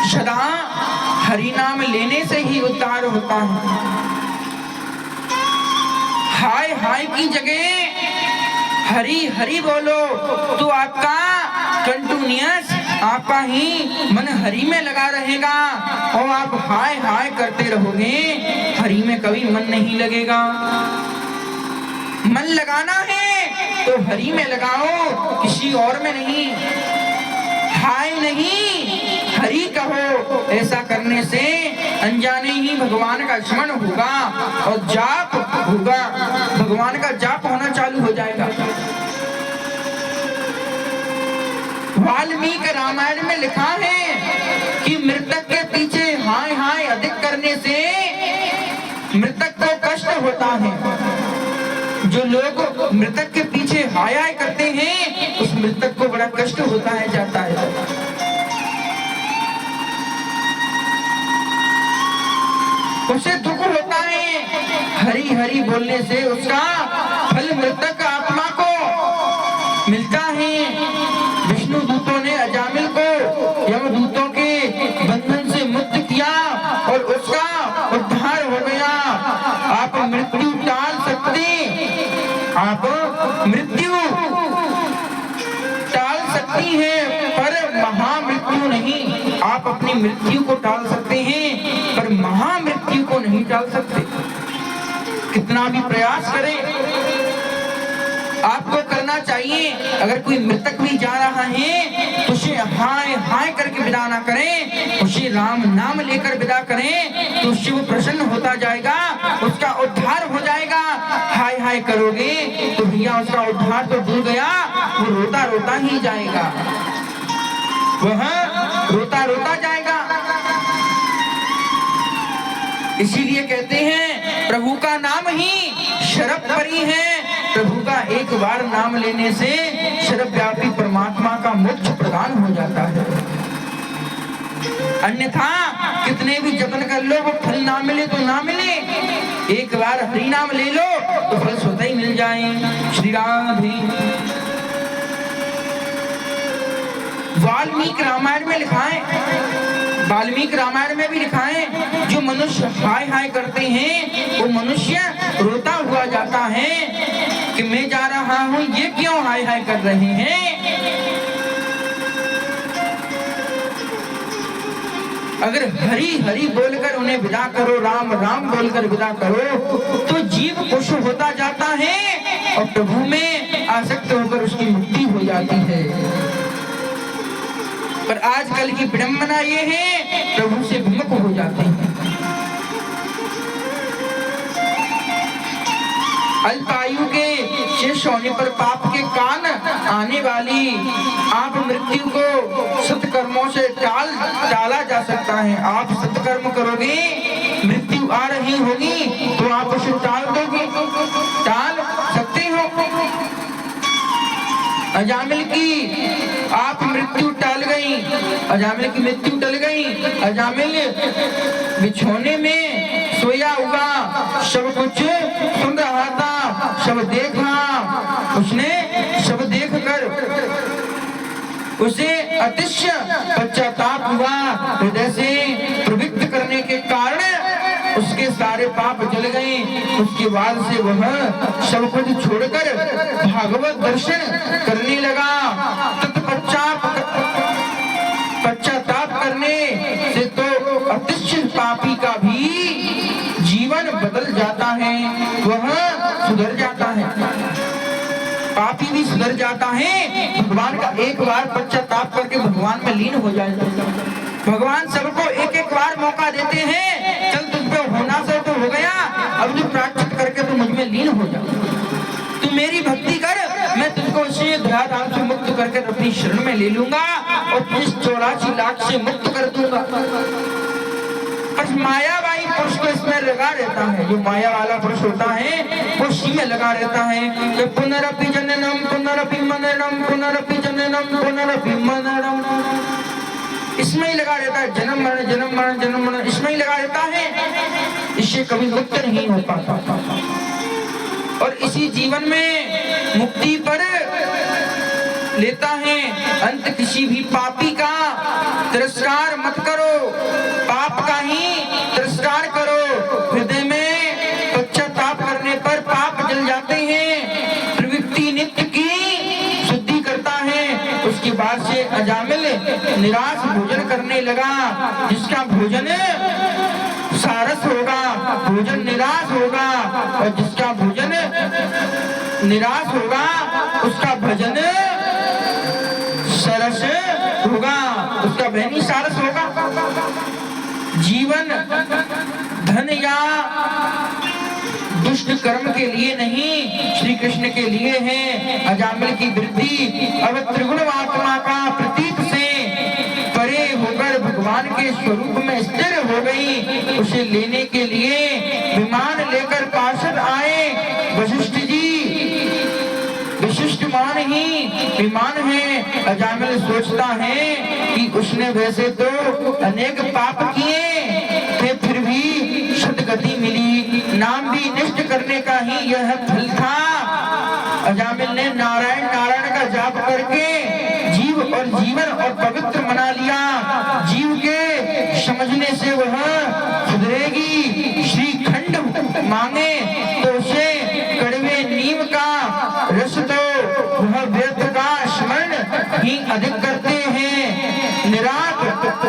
सदा हरि नाम लेने से ही उद्धार होता है। हाय हाय की जगह हरि हरि बोलो तो आपका कंटिन्यूअस आपका ही मन हरि में लगा रहेगा और आप हाय हाय करते रहोगे, हरि में कभी मन नहीं लगेगा। मन लगाना है तो हरि में लगाओ, किसी और में नहीं। हाय नहीं हरि कहो, ऐसा करने से अनजाने ही भगवान का स्मरण होगा और जाप होगा, भगवान का जाप होना चालू हो जाएगा। वाल्मीकि रामायण में लिखा है कि मृतक के पीछे हाय हाय अधिक करने से मृतक को कष्ट होता है। जो लोग मृतक के पीछे हाय हाय करते हैं उस मृतक को बड़ा कष्ट होता है, जाता है। उसे दुख होता है। हरि हरि बोलने से उसका फल मृतक आत्मा को मिलता है। विष्णु दूतों ने अजामिल को यमदूतों के बंधन से मुक्त किया और उसका उद्धार हो गया। आप मृत्यु टाल सकते, आप मृत्यु टाल सकती हैं पर महामृत्यु नहीं। आप अपनी मृत्यु को टाल सकते हैं पर महामृत्यु को नहीं टाल सकते। कितना भी प्रयास करें आपको करना चाहिए। अगर कोई मृतक भी जा रहा है तो उसे हाय हाय करके विदा ना करें, उसे राम नाम लेकर विदा करें तो उससे वो प्रसन्न होता जाएगा, उसका उद्धार हो जाएगा। हाय हाय करोगे तो भैया उसका उद्धार तो भूल गया, वो रोता रोता ही जाएगा, वह रोता रोता जाएगा। इसीलिए कहते हैं प्रभु का नाम ही शरब परी है। प्रभु का एक बार नाम लेने से सर्वव्यापी परमात्मा का मोक्ष प्रदान हो जाता है। अन्यथा कितने भी जतन कर लो वो फल ना मिले तो ना मिले, एक बार हरि नाम ले लो तो फल स्वतः ही मिल जाए। श्री राधे। वाल्मीकि रामायण में लिखा है, वाल्मीकि रामायण में भी लिखा है, जो मनुष्य हाय हाय करते हैं वो मनुष्य रोता हुआ जाता है कि मैं जा रहा हूं, ये क्यों हाय हाय कर रहे हैं। अगर हरि हरि बोलकर उन्हें विदा करो, राम राम बोलकर विदा करो तो जीव खुश होता जाता है और प्रभु में आसक्त होकर उसकी मुक्ति हो जाती है। पर आजकल की विडंबना ये है प्रभु से विमुख हो जाते हैं। अल्पायु के शेष होने पर पाप के कान आने वाली आप मृत्यु को सत्कर्मों से टाला जा सकता है। आप सत्कर्म करोगे, मृत्यु आ रही होगी तो आप उसे टाल दोगे, टाल सकते हो। अजामिल की आप मृत्यु टल गई, अजामिल की मृत्यु टल गई। अजामिल बिछोने में सोया हुआ, सब कुछ सुन रहा था, सब देखा, उसने सब देख कर उसे अतिशय पश्चाताप हुआ। हृदय से प्रवृत्त करने के कारण उसके सारे पाप जल गए। उसके बाद से वह सब कुछ छोड़कर भागवत दर्शन करने लगा। पश्चाताप करने से तो अतिशय पापी का भी जीवन बदल जाता है, वह सुधर जाता है, पापी भी सुधर जाता है। भगवान का एक बार पश्चाताप करके भगवान में लीन हो जाएगा। भगवान सबको एक एक बार मौका देते हैं, चल तुझ पे होना से तो हो गया, अब तू प्रायश्चित करके तू मुझ में लीन हो जा, तू मेरी भक्ति कर, मैं तुझको इसे धराधाम से मुक्त करके अपनी शरण में ले लूंगा और इस 84 लाख से मुक्त कर दूंगा। और मायावाई पुरुष को इसमें लगा रहता है, जो माया वाला पुरुष होता है वो इसी में लगा रहता है कि पुनरपि जननम पुनरपि मननम पुनरपि जननम पुनरपि मननम, इसमें ही लगा रहता है। जन्म मरण जन्म मरण जन्म मरण इसमें ही लगा रहता है, इससे कभी मुक्त नहीं हो पाता। और इसी जीवन में मुक्ति पर लेता है। अंत किसी भी पापी का तिरस्कार मत करो, पाप का ही तिरस्कार करो। हृदय में पश्चाताप करने पर पाप जल जाते हैं। प्रवृत्ति नित्य की शुद्धि करता है। उसके बाद से अजामिल निराश भोजन करने लगा। जिसका भोजन सारस होगा, भोजन निराश होगा, और जिसका भोजन निराश होगा उसका भजन सरस होगा, उसका भजन सारस होगा। जीवन धन या दुष्ट कर्म के लिए नहीं, श्री कृष्ण के लिए है। अजामिल की वृद्धि अब त्रिगुण आत्मा का प्रतीक से परे होकर भगवान के स्वरूप में स्थिर हो गई। उसे लेने के लिए विमान लेकर पार्षद आए। वशिष्ठ जी विशिष्ट मान ही विमान है। अजामिल सोचता है कि उसने वैसे तो अनेक पाप किए थे, फिर भी सद्गति मिली। नाम भी निष्ठ करने का ही यह फल था। अजामिल ने नारायण नारायण का जाप करके जीव और जीवन और पवित्र बना लिया। जीव के समझने से वह सुधरेगी। श्रीखंड मांगे तो उसे कड़वे नीम का रस दो, वह व्यर्थ का स्मरण ही अधिक करते हैं। निराश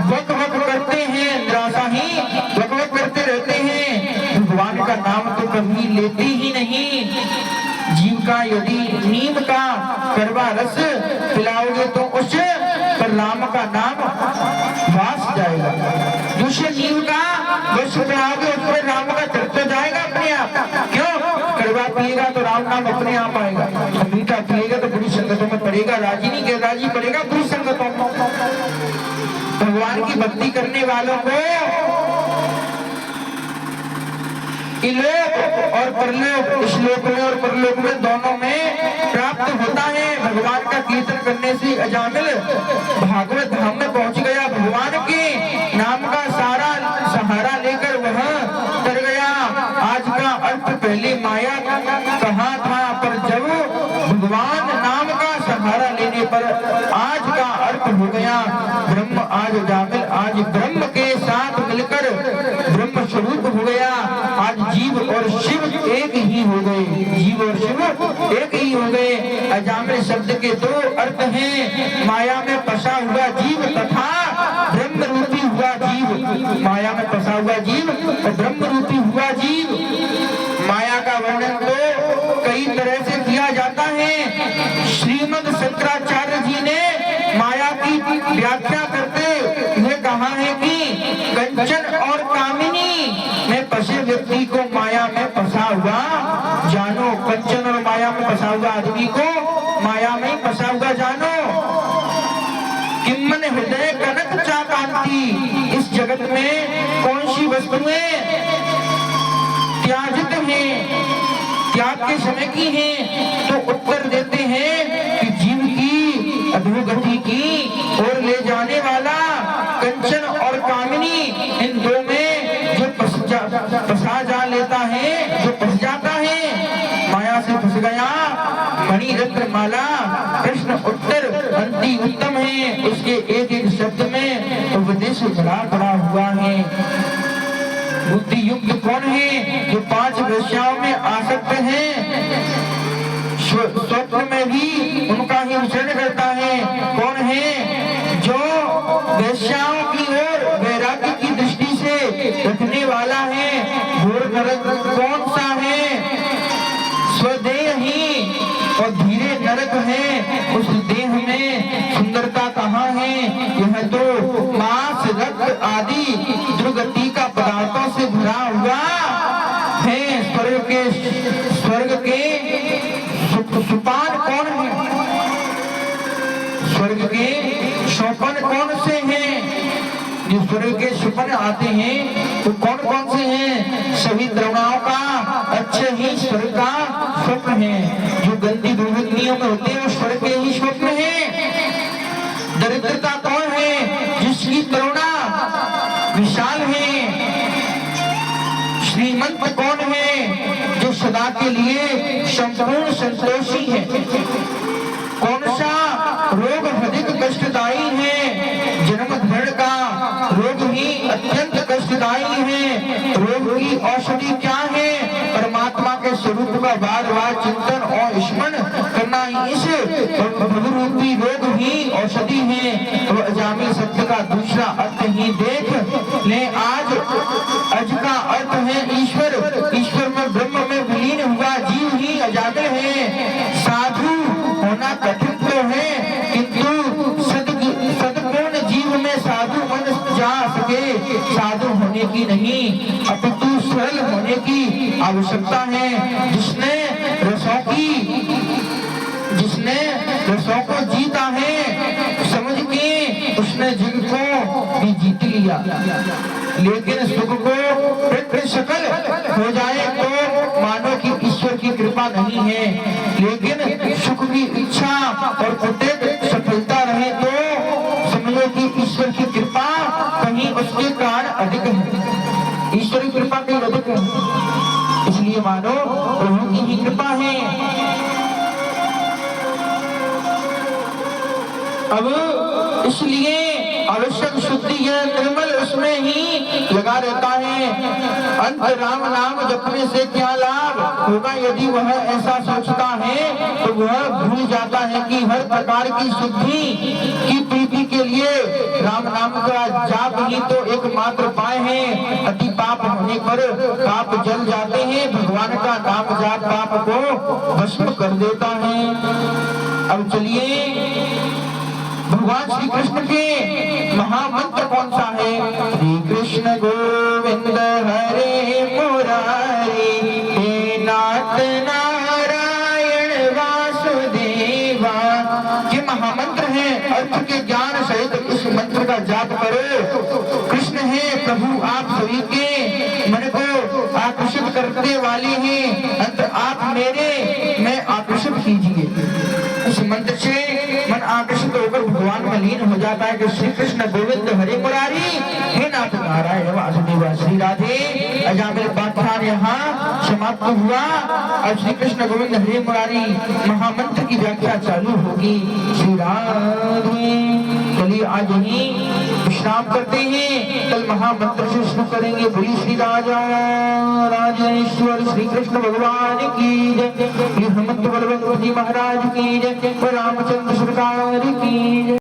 वक वक करते हैं, निराशा ही वक वक करते रहते हैं। भगवान का नाम तो कभी लेते ही नहीं। जीव का यदि नीम का कड़वा रस पिलाओगे तो उस पर राम का नाम वास जाएगा। दूसरे नीम का रस पिलाओगे उस पर राम का चढ़ जाएगा अपने आप। क्यों? कड़वा पिएगा तो राम नाम अपने आप आएगा, मीठा पिएगा तो बुरी संगतों में पड़ेगा। राजी नहीं के राजी पड़ेगा बुरी संगतों में। भगवान की भक्ति करने वालों को इलोक और परलोक, इस लोक में और परलोक में दोनों में प्राप्त होता है। भगवान का कीर्तन करने से अजामिल भागवत धाम में पहुंच गया। भगवान के नाम का सारा सहारा लेकर वह तर गया। आज का अर्थ पहले माया कहा था, पर जब भगवान नाम का सहारा लेने पर आज का अर्थ हो गया ब्रह्म। आज अजामिल आज ब्रह्म के साथ मिलकर ब्रह्म स्वरूप हो गया। आज जीव और शिव एक ही हो गए, जीव और शिव एक ही हो गए। अजामिल शब्द के दो अर्थ हैं, माया में फंसा हुआ जीव तथा ब्रह्म रूपी हुआ जीव। माया में फंसा हुआ जीव और ब्रह्म रूपी हुआ जीव। माया का वर्णन तो कई तरह से किया जाता है। श्रीमद शंकराचार्य जी ने माया की व्याख्या करते हुए कहा है कि कंचन और कामिनी में फंसे व्यक्ति को माया में फंसा हुआ जानो। कंचन और माया में फंसा हुआ आदमी को माया में फंसा हुआ जानो। किम्मन हृदय कनक चाकांति, इस जगत में कौन सी वस्तुएं त्याजित हैं, त्याग के समय की हैं? तो उत्तर देते हैं कि जीव की अधोगति की ओर ले जाने वाला कंचन और कामिनी, इन दो में जो फंसा जा लेता है, जो फंस जाता है, माया से फंस गया। मणि रत्न माला कृष्ण उत्तर अंति उत्तम है, उसके एक एक शब्द में उपदेश भरा पड़ा हुआ है। बुद्धि युक्त कौन है? जो पांच वेश्याओं में आसक्त है, स्वप्न में भी उनका ही अनुसरण करता है। कौन है? जो वेश्याओं की ओर वैराग्य की दृष्टि से रखने वाला है। घोर नरक कौन सा है? स्वदेह ही और धीरे नरक है। उस देह में सुंदरता कहाँ है? यह तो मांस रक्त आदि दुर्गति का पदार्थों से भरा हुआ है। स्वर्ग के सुपान कौन है? स्वर्ग के सोपन कौन से हैं? जो स्वर्ग के सुपन आते हैं तो कौन कौन से हैं? सभी द्रवणाओं का अच्छे ही स्वर्ग का स्वप्न है। जो गंदी दुर्गंधियों में होते हैं वो स्वर्ग के ही स्वप्न है। दरिद्रता कौन है? जिसकी करुणा विशाल है। श्रीमंत कौन है? जो सदा के लिए संपूर्ण संतोषी है। कौन सा कष्टदायी है, जन्म धरण का रोग ही अत्यंत कष्टदायी है। रोग की औषधि क्या है? परमात्मा के स्वरूप का बार बार चिंतन और स्मरण करना ही इस भवरूपी रोग ही औषधि है। तो अजामिल शब्द का दूसरा अर्थ ही देख ले। आज का अर्थ है ईश्वर। ईश्वर में ब्रह्म में विलीन हुआ जीव ही अजामिल है। साधु होना कठिन तो है, किंतु सदगुण जीव में साधु मन जा सके। साधु होने की नहीं अपितु सरल होने की आवश्यकता है। जिसने रसों को जीता है समझ के उसने जिन को भी जीत लिया। लेकिन सुख को सकल हो जाए तो मानो कि ईश्वर की कृपा नहीं है। लेकिन सुख की इच्छा और प्रत्येक सफलता रहे तो समझो कि ईश्वर की कृपा कहीं उसके कारण अधिक है। ईश्वर की कृपा कहीं अधिक है, इसलिए मानो प्रभु की ही कृपा है। अब इसलिए आवश्यक शुद्धि है, निर्मल उसमें ही लगा रहता है। अंत राम नाम जपने से क्या लाभ होगा? यदि वह ऐसा सोचता है तो वह भूल जाता है कि हर प्रकार की शुद्धि की प्रीति के लिए राम नाम का जाप ही तो एकमात्र उपाय है। अति पाप होने पर पाप जल जाते हैं। भगवान का नाम जाप पाप को भस्म कर देता है। अब चलिए भगवान श्री कृष्ण के महामंत्र कौन सा है? श्री कृष्ण गोविंद हरे मुरारी, हे नाथ नारायण वासुदेवा। ये महामंत्र है। अर्थ के ज्ञान सहित इस मंत्र का जाप करो। कृष्ण है प्रभु आप सभी के मन को आकर्षित करने वाले हैं। अंत आप मेरे में आकर्षित कीजिए। इस मंत्र से मन आकर्षित होकर भगवान में लीन हो जाता है कि श्री कृष्ण गोविंद हरे मुरारी, हे नाथ नारायण वासुदेवा। श्री राधे। अजामिल व्याख्यान यहाँ समाप्त हुआ। अब श्री कृष्ण गोविंद हरे मुरारी महामंत्र की व्याख्या चालू होगी। श्री राधे। चलिए आज यही विश्राम करते हैं, कल महामंत्र से शुरू करेंगे। बोली श्री राजा राजेश्वर श्री कृष्ण भगवान की जय। हनुमंत बलवंत जी महाराज की जय। रामचंद्र सरकार की जय।